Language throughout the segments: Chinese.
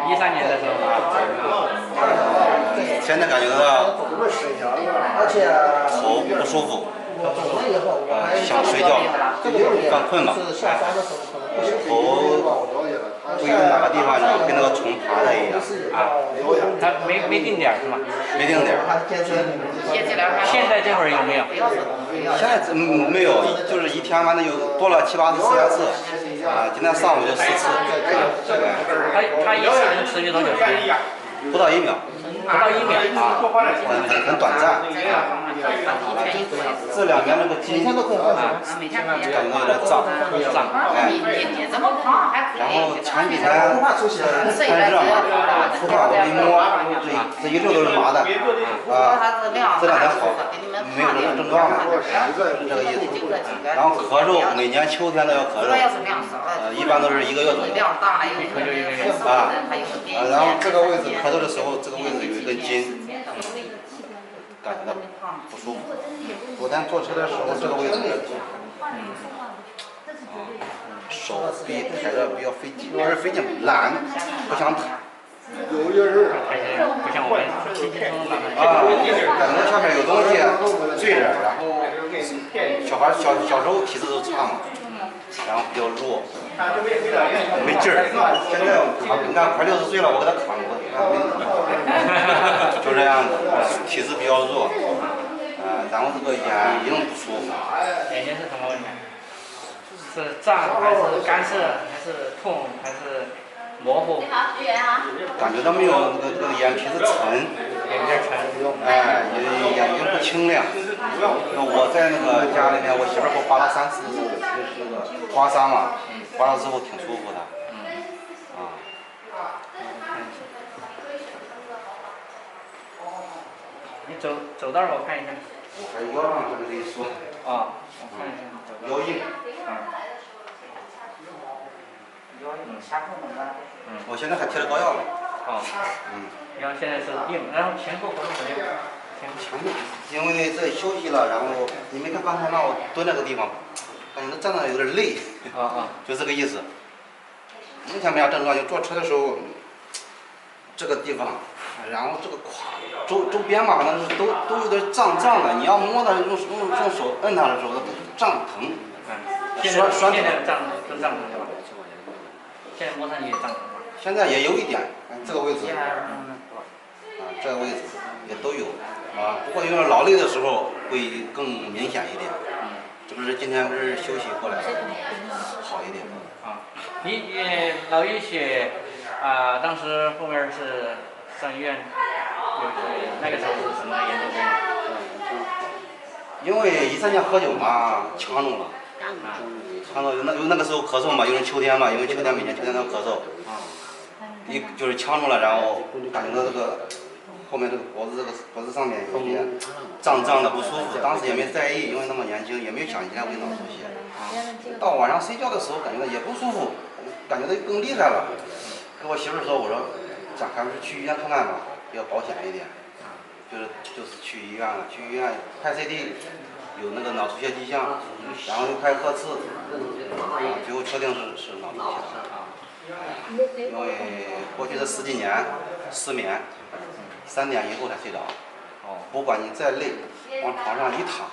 13年的时候现在感觉到头不舒服，想睡觉，犯困嘛，头不一定哪个地方跟那个虫爬的一样啊，他没定点是吗？没定点。现在这会儿有没有？现在没有，就是一天反正有多了7、8次、4、5次，今天上午就4次。他一次能持续多久时间？不到1秒。不到1秒很短暂。这两边那个筋感觉有点胀，然后前几天太热嘛，头发都一摸，这一溜都是麻的，这两天好，没有这个症状了，是这个意思。然后咳嗽，每年秋天都要咳嗽，一般都是1个月左右，然后这个位置咳嗽的时候，这个位置有一根筋，感觉到不舒服。昨天坐车的时候，这个位置手臂抬着比较费劲，不是费劲，懒，不想抬。不像我们感觉下面有东西坠着，然后小时候体质都差嘛，然后比较弱，没劲儿。现在你看快60岁了，我给他扛过，就这样子，体质比较弱，然后这个眼睛不舒服。眼睛是什么问题？是胀还是干涩还是痛还是模糊？感觉到没有这个眼皮子沉，有点沉。眼睛不清亮。我在那个家里面，我媳妇儿给我刮了3次那个刮痧嘛，刮了之后挺舒服的。你走道我看一下。我还腰上这个跟你说。我看一下。腰硬。我现在还贴着膏药呢。然后现在是硬，然后前后活动怎么样？因为这休息了，然后你没看刚才嘛，我蹲那个地方，感觉站着有点累。就这个意思。目前没啥症状，就坐车的时候，这个地方，然后这个周边嘛，反正都有点胀胀的。你要摸它，用手摁它的时候，它胀疼。酸现在胀疼是吧？现在摸上去也胀疼吗？现在也有一点，这个位置，这个位置也都有，不过因为劳累的时候会更明显一点。这不是今天不是休息过来了，好一点。你脑溢血当时后面是上医院，那个时候是什么严重病？因为13年喝酒嘛，呛住了。那个时候咳嗽嘛，因为秋天嘛，因为秋天每年秋天都咳嗽，就是呛住了，然后感觉到这个后面这个脖子上面有一点胀胀的不舒服，当时也没在意，因为那么年轻，也没想起来为脑出血。到晚上睡觉的时候感觉到也不舒服，感觉到更厉害了。跟我媳妇说，我说咱还是去医院看看吧，比较保险一点。就是去医院了，去医院拍 CT。有那个脑出血迹象，然后又开核磁，最后确定是脑出血。因为过去这10几年失眠，3点以后才睡着。不管你再累，往床上一躺，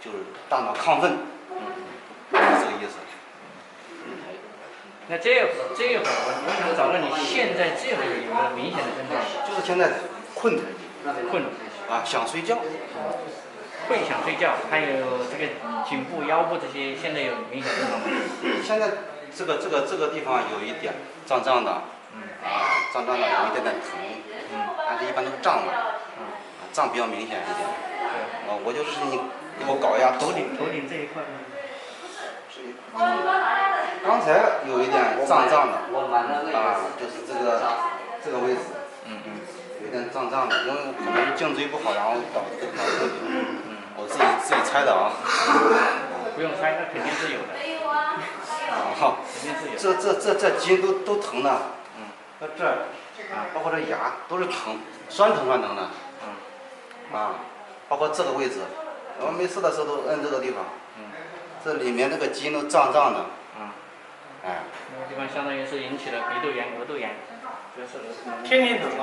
就是大脑亢奋，是这个意思。那这会儿我想找到你现在这会儿有没有明显的症状？就是现在困，想睡觉。会想睡觉，还有这个颈部、腰部这些，现在有明显症状吗？现在这个地方有一点胀胀的，胀胀的有一点点疼，但是一般都是胀的，胀比较明显一点。我就是你给我搞一下头顶这一块。刚才有一点胀胀的，就是这个位置，有点胀胀的，因为可能是颈椎不好，然后导致这个问题。我自己猜的啊。不用猜，那肯定是有的。肯定是有。这筋都疼的。这儿，包括这牙都是疼，酸疼的。包括这个位置，我没事的时候都摁这个地方。这里面那个筋都胀胀的。那个地方相当于是引起了鼻窦炎、额窦炎。天天疼啊？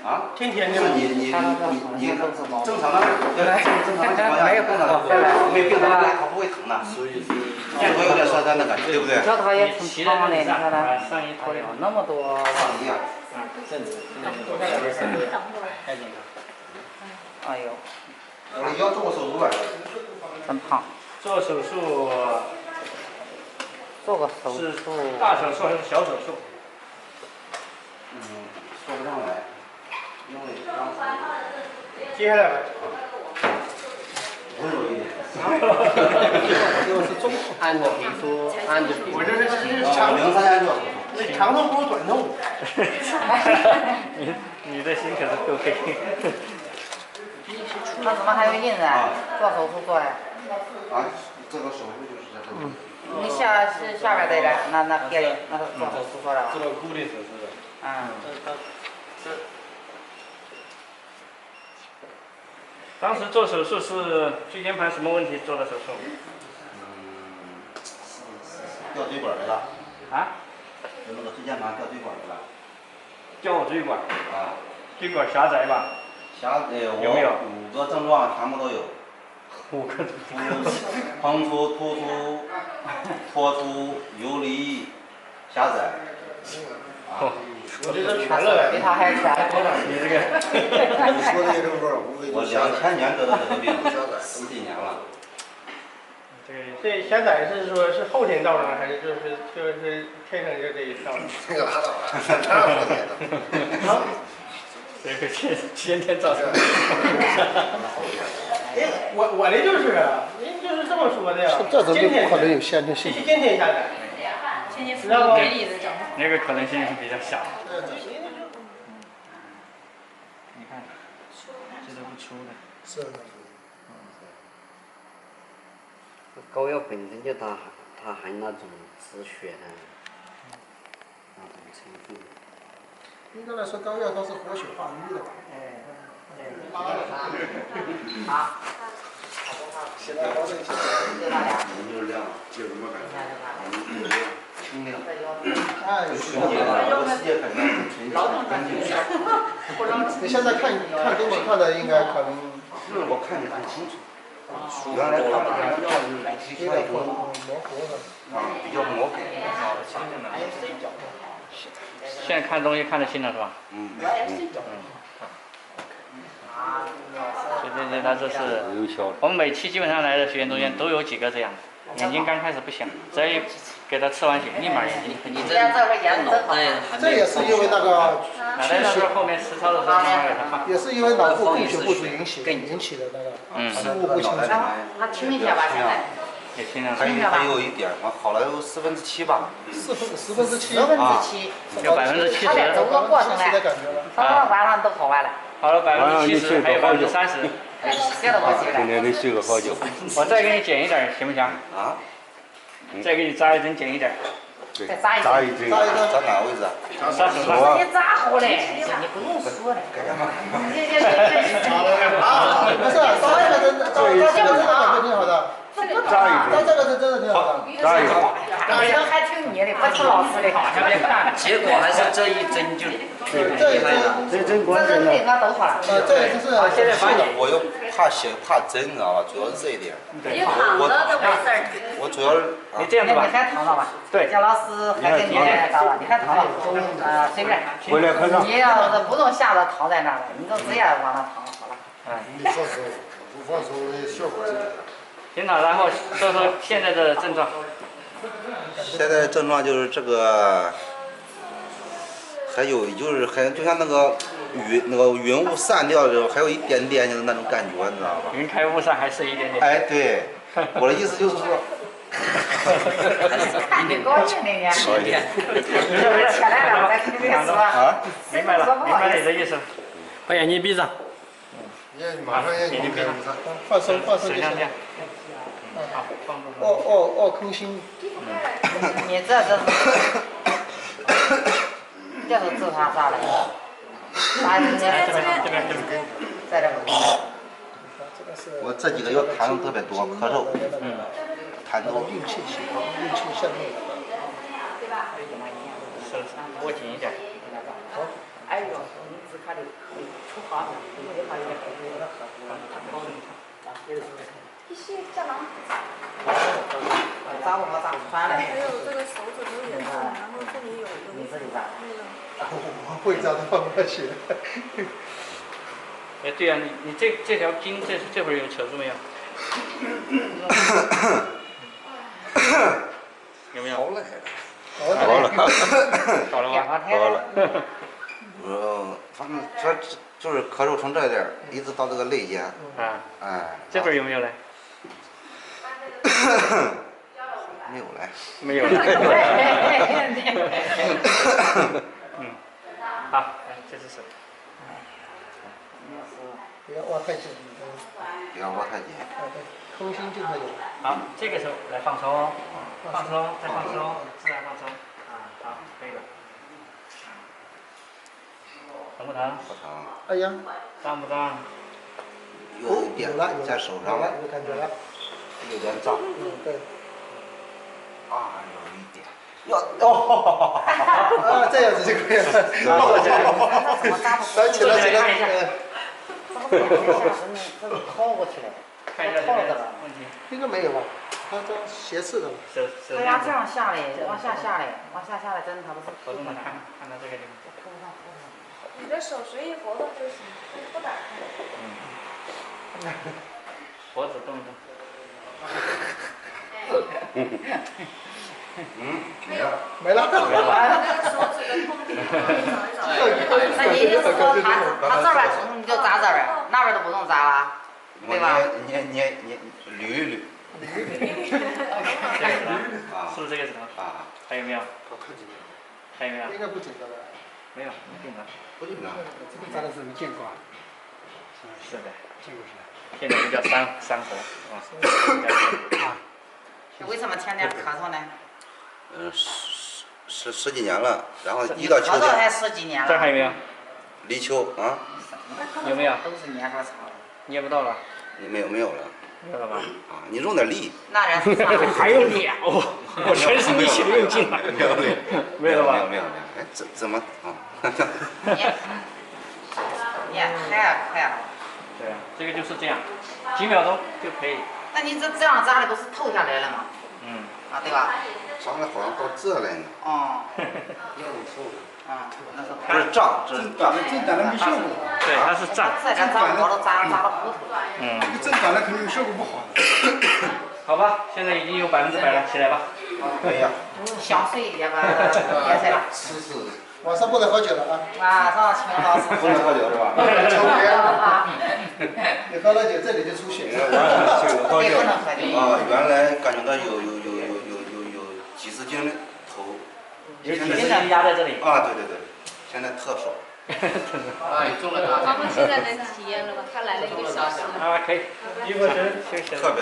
啊？天天的。你正常的，对正常的情况下，没病的话，它不会疼的，只会有点酸酸的感觉，对不对？这他也挺胖的，你看他，上衣脱掉，那么多。上衣啊。哎呦。要做手术呗？真胖。做手术。做个手术。大手术还是小手术？说不上来，因为当时。接下来吧。温柔一点。就是中按着皮肤，按着皮肤。我这是长03年做。长痛不如短痛。你的心可是够黑。他怎么还有印子啊？做手术做的。啊，这个手术就是在这里。你下边这个，那别的，那是做手术做的吧？这个固定手术的。当时做手术是椎间盘什么问题做的手术？掉椎管来了。啊？就那个椎间盘掉椎管来了。掉椎管。啊。椎管狭窄吧？有没有？5个症状全部都有。5个。膨出、突出、脱出、游离、狭窄。啊。我这都全了。比他还全。你这个。我2000年得的这个病，10几年了。这狭窄是说是后天造成的，还是就是天生就这一造成？这个拉倒吧，哪有后天的？这个先天造成的。我的就是啊，人就是这么说的呀。这怎么不可能有先天性？必须先天下载。知道不？那个可能性是比较小。你看，这都不出的。是。膏药本身就它含那种止血的那种成分。应该来说，膏药它是活血化瘀的吧？啊。现在保证一下。就是这样，有什么感觉？清亮。哎，纯洁的，世界很纯洁干净。你现在看根本看的应该可能。我看你很清楚。原来看有点模糊了。比较模糊。现在看东西看得清了是吧？对，他这是我们每期基本上来的学员中间都有几个这样的，眼睛刚开始不行，只要给他吃完血，立马眼睛很清。这也是因为那个。那时候后面实操的时候慢慢给他放。也是因为脑部供血不足引起的那个食物不清楚。他听一下吧，现在。也听了。还有一点，我好了有7/4吧。10分之7。有70%。他得走个过程来。到晚上都好完了。好了70%，还有30%。别的我记今天得睡个好觉。我再给你减一点，行不行？啊？再给你扎一针，减一点。再扎一针。扎哪个位置啊？扎手上。你扎好嘞，你不用说了。不是，扎一个针，扎这个针感觉挺好的。扎这个针真的挺好的。扎一针。还听你的，不听老师的。结果还是这一针就。这针关键对他都好了。这就是。现在发现我又怕血怕针，你知道吧？主要是这一点。你躺着都没事儿。我主要是。你这样子吧。你还疼了吧？对。姜老师还跟你咋了？你还疼了？随便。你要是不动下子躺在那儿了，你就直接往那躺好了。不放松，不放松效果是。行了，然后说说现在的症状。现在的症状就是这个。还有就是就像那个云雾散掉的时候，还有一点点就是那种感觉，你知道吧？云开雾散还是一点点。哎，对，我的意思就是说。看你高兴的呢。起来了，我再跟你说。啊，明白了你的意思了。把眼睛闭上。马上眼睛闭上。放松就行。空心。你这是自杀啥的？啥人家在这个。我这几个月痰特别多，咳嗽，痰多。运气向内。手握紧一点。必须这样。咋我咋穿嘞？还有这个手指头也是，然后这里有你自己扎。我会扎的放不下去。哎，对呀、你这条筋这会儿有扯住没有？有没有？好了，好了，好了吗？好了。反正就是咳嗽从这点儿一直到这个肋间。啊。哎。这会儿有没有嘞？没有嘞。没有。嗯。好，来，这是手。不要挖太紧。不要挖太紧。空心就可以了。好，这个时候来放松，放松，再放松，自然放松。啊，好，可以了。疼不疼？不疼。哎呀。胀不胀？有一点在手上。有感觉了。有点胀。对。啊，有一点。哦。啊，这样子就可以了。坐起来。起来起来。这个靠过去了。看一下这个问题。应该没有吧？它这斜刺的。它要这样下来，往下下来，往下下来，真的它不是。活动的看到这个地方。你的手随意活动就行，不打开。脖子动动。没了。没了。手指的痛点那你意思说他这边疼你就扎这儿，那边都不用扎了，对吧？你捋一捋。啊，是不是这个指头？啊，还有没有？还有没有？应该不紧的了。没有，不紧张。不紧张。这个扎的是没见过。是的。见过是吧？现在就叫山河啊。为什么天天咳嗽呢？十几年了，然后一到秋天。咳嗽才10几年了。这还有没有？立秋啊。有没有？都是年说长的。捏不到了。没有了。没有了吧？啊，你用点力。那人还有俩我全身力气都用尽了。没有了吧？没有。哎，怎么啊？你快了。对啊，这个就是这样，几秒钟就可以。那你这样扎的都是透下来了嘛？嗯。啊，对吧？扎的好像到这来呢。哦。不是胀，正短的没效果。对，它是胀。这个扎我都扎了糊涂。嗯。这个正短的肯定效果不好。好吧，现在已经有100%了，起来吧。哎呀。想睡也吧，别睡了。是。晚上不能喝酒了啊。晚上请老师。不能喝酒是吧？抽烟。你喝了酒这里就出血。喝酒。不能喝酒。啊，原来感觉到有几十斤的头。有几斤的压在这里。啊，对，现在特爽。妈妈现在能体验了吧？她来了1个小时。啊，可以。一会儿休息。